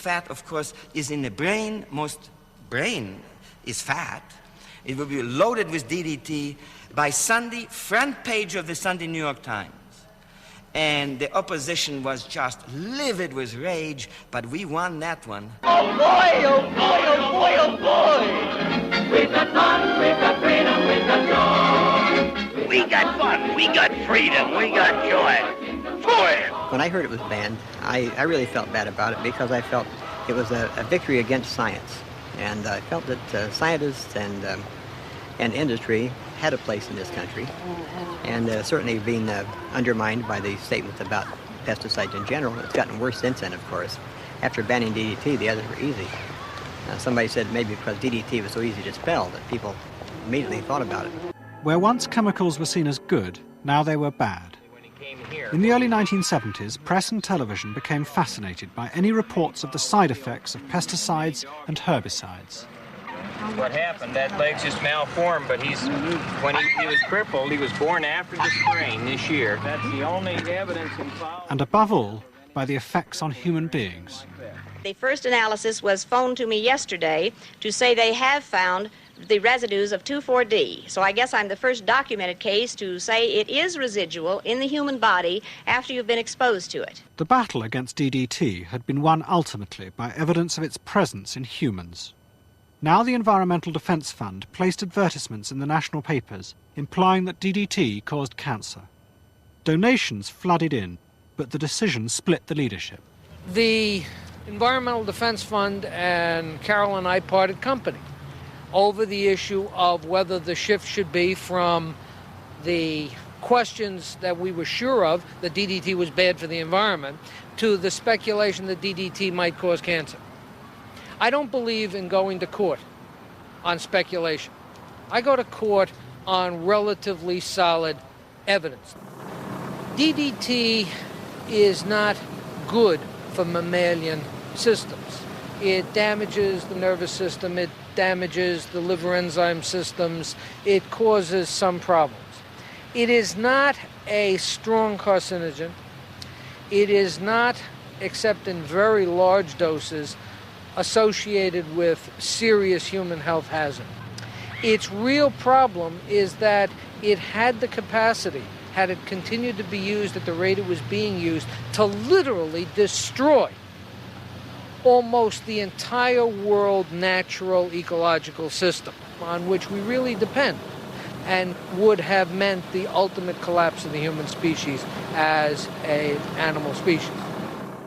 fat, of course, is in the brain. Most brain is fat. It will be loaded with DDT by Sunday, front page of the Sunday New York Times. And the opposition was just livid with rage, but we won that one. Oh boy, oh boy, oh boy, oh boy! We've got fun, we've got freedom, we've got joy. We got fun, we got freedom, we got joy. Boy! When I heard it was banned, I really felt bad about it because I felt it was a victory against science. And I felt that scientists and industry had a place in this country, and certainly being undermined by the statements about pesticides in general. It's gotten worse since then, of course. After banning DDT, the others were easy. Somebody said maybe because DDT was so easy to spell that people immediately thought about it. Where once chemicals were seen as good, now they were bad. In the early 1970s, press and television became fascinated by any reports of the side effects of pesticides and herbicides. What happened, that leg's just malformed, but when he was crippled, he was born after the sprain this year. That's the only evidence involved. And above all, by the effects on human beings. The first analysis was phoned to me yesterday to say they have found the residues of 2,4-D. So I guess I'm the first documented case to say it is residual in the human body after you've been exposed to it. The battle against DDT had been won ultimately by evidence of its presence in humans. Now the Environmental Defence Fund placed advertisements in the national papers implying that DDT caused cancer. Donations flooded in, but the decision split the leadership. The Environmental Defence Fund and Carol and I parted company over the issue of whether the shift should be from the questions that we were sure of, that DDT was bad for the environment, to the speculation that DDT might cause cancer. I don't believe in going to court on speculation. I go to court on relatively solid evidence. DDT is not good for mammalian systems. It damages the nervous system, it damages the liver enzyme systems, it causes some problems. It is not a strong carcinogen. It is not, except in very large doses, associated with serious human health hazard. Its real problem is that it had the capacity, had it continued to be used at the rate it was being used, to literally destroy almost the entire world natural ecological system on which we really depend, and would have meant the ultimate collapse of the human species as an animal species.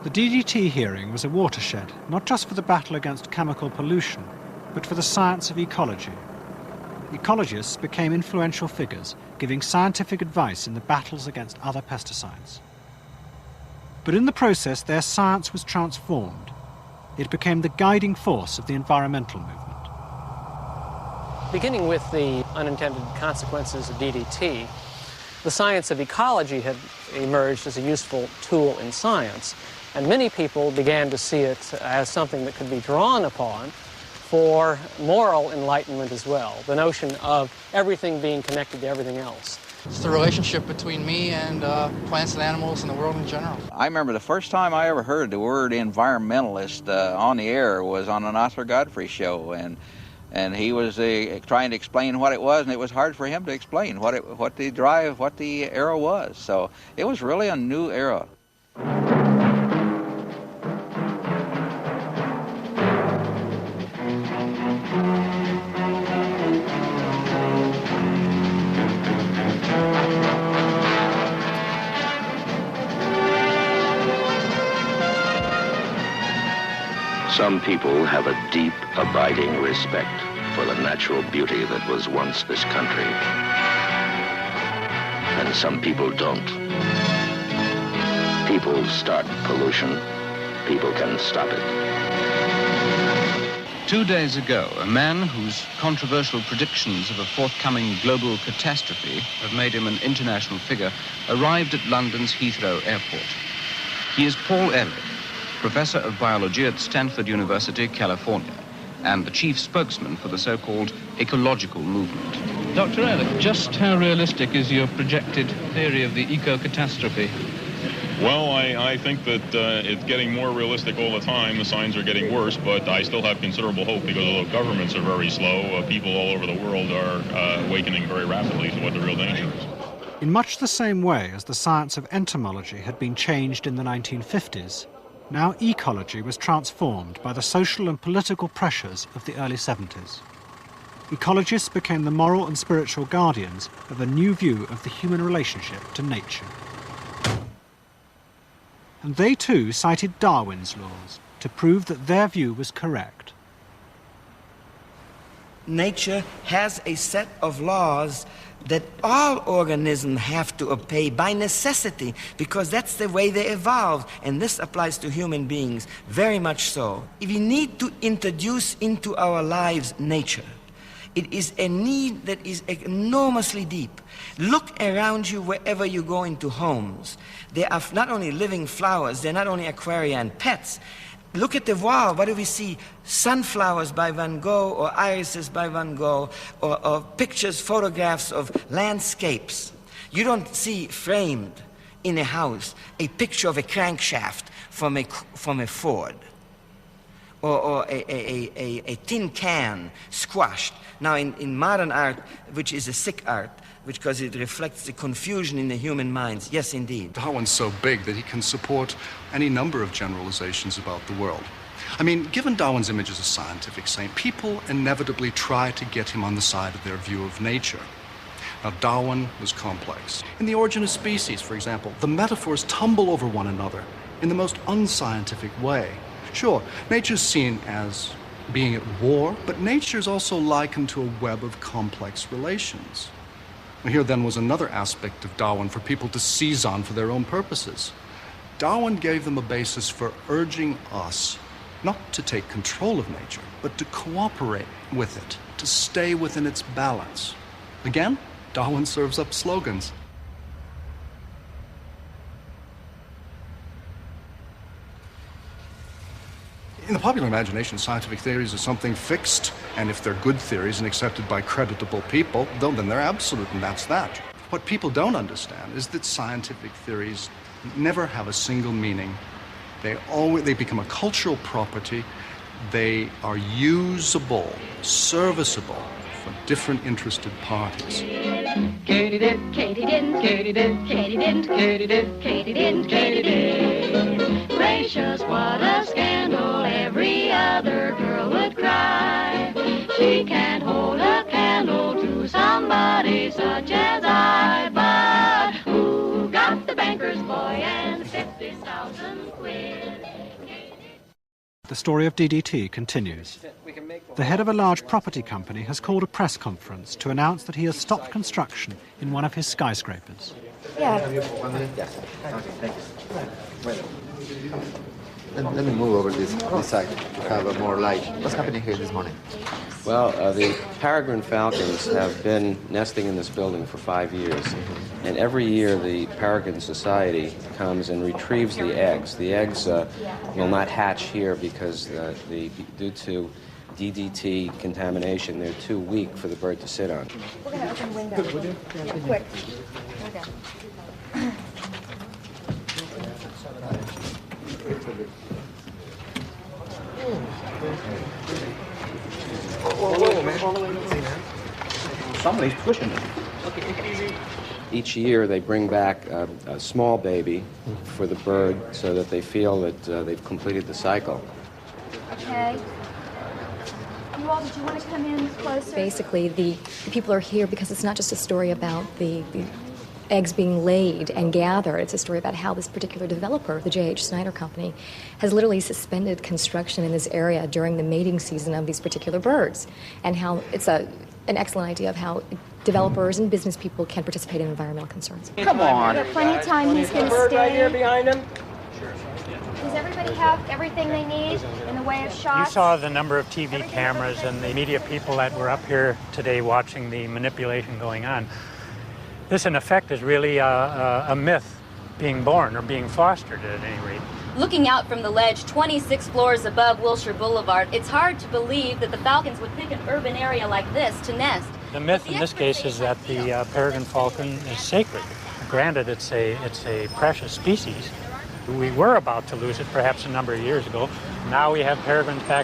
The DDT hearing was a watershed, not just for the battle against chemical pollution, but for the science of ecology. Ecologists became influential figures, giving scientific advice in the battles against other pesticides. But in the process, their science was transformed. It became the guiding force of the environmental movement. Beginning with the unintended consequences of DDT, the science of ecology had emerged as a useful tool in science, and many people began to see it as something that could be drawn upon for moral enlightenment as well, the notion of everything being connected to everything else. It's the relationship between me and plants and animals and the world in general. I remember the first time I ever heard the word environmentalist on the air was on an Arthur Godfrey show, and he was trying to explain what it was, and it was hard for him to explain what the era was. So it was really a new era. Some people have a deep, abiding respect for the natural beauty that was once this country. And some people don't. People start pollution. People can stop it. 2 days ago, a man whose controversial predictions of a forthcoming global catastrophe have made him an international figure arrived at London's Heathrow Airport. He is Paul Ehrlich, Professor of Biology at Stanford University, California, and the chief spokesman for the so-called ecological movement. Dr. Ehrlich, just how realistic is your projected theory of the eco-catastrophe? Well, I think that it's getting more realistic all the time. The signs are getting worse, but I still have considerable hope because although governments are very slow, people all over the world are awakening very rapidly to what the real danger is. In much the same way as the science of entomology had been changed in the 1950s, now ecology was transformed by the social and political pressures of the early 70s. Ecologists became the moral and spiritual guardians of a new view of the human relationship to nature. And they too cited Darwin's laws to prove that their view was correct. Nature has a set of laws that all organisms have to obey by necessity, because that's the way they evolved, and this applies to human beings very much so. We need to introduce into our lives nature. It is a need that is enormously deep. Look around you wherever you go into homes. They are not only living flowers, they're not only aquaria and pets. Look at the wall. What do we see? Sunflowers by Van Gogh, or irises by Van Gogh, or pictures, photographs of landscapes. You don't see framed in a house a picture of a crankshaft from a Ford, or a tin can squashed. Now, in modern art, which is a sick art, because it reflects the confusion in the human minds, yes, indeed. Darwin's so big that he can support any number of generalizations about the world. I mean, given Darwin's image as a scientific saint, people inevitably try to get him on the side of their view of nature. Now, Darwin was complex. In The Origin of Species, for example, the metaphors tumble over one another in the most unscientific way. Sure, nature's seen as being at war, but nature's also likened to a web of complex relations. And here then was another aspect of Darwin for people to seize on for their own purposes. Darwin gave them a basis for urging us not to take control of nature, but to cooperate with it, to stay within its balance. Again, Darwin serves up slogans. In the popular imagination, scientific theories are something fixed, and if they're good theories and accepted by creditable people, then they're absolute, and that's that. What people don't understand is that scientific theories never have a single meaning. They become a cultural property. They are usable, serviceable for different interested parties. Katy did, Katy didn't, Katy did, Katy didn't, Katy did, Katy didn't, Katy did. Gracious, what a scandal, every other girl would cry. She can't hold a candle to somebody such as I. But who got the banker's boy and 50,000 quid? The story of DDT continues. The head of a large property company has called a press conference to announce that he has stopped construction in one of his skyscrapers. Yeah. Let me move over this side to have more light. What's happening here this morning? Well, the peregrine falcons have been nesting in this building for 5 years. And every year the Peregrine Society comes and retrieves the eggs. The eggs will not hatch here because due to DDT contamination, they're too weak for the bird to sit on. We're going to open the window. Yeah, quick. Somebody's pushing it. Each year they bring back a small baby for the bird so that they feel that they've completed the cycle. Okay. You all, did you want to come in closer? Basically, the people are here because it's not just a story about the eggs being laid and gathered. It's a story about how this particular developer, the J.H. Snyder Company, has literally suspended construction in this area during the mating season of these particular birds, and how it's an excellent idea of how developers and business people can participate in environmental concerns. Come on. We've got plenty of time. He's going to Bird stay. right here behind him. Does everybody have everything they need in the way of shots? You saw the number of TV cameras and the media people that were up here today watching the manipulation going on. This, in effect, is really a myth being born or being fostered at any rate. Looking out from the ledge 26 floors above Wilshire Boulevard, it's hard to believe that the falcons would pick an urban area like this to nest. The myth in this case is that the peregrine falcon is sacred. Granted, it's a precious species, We were about to lose it perhaps a number of years ago. Now we have peregrines back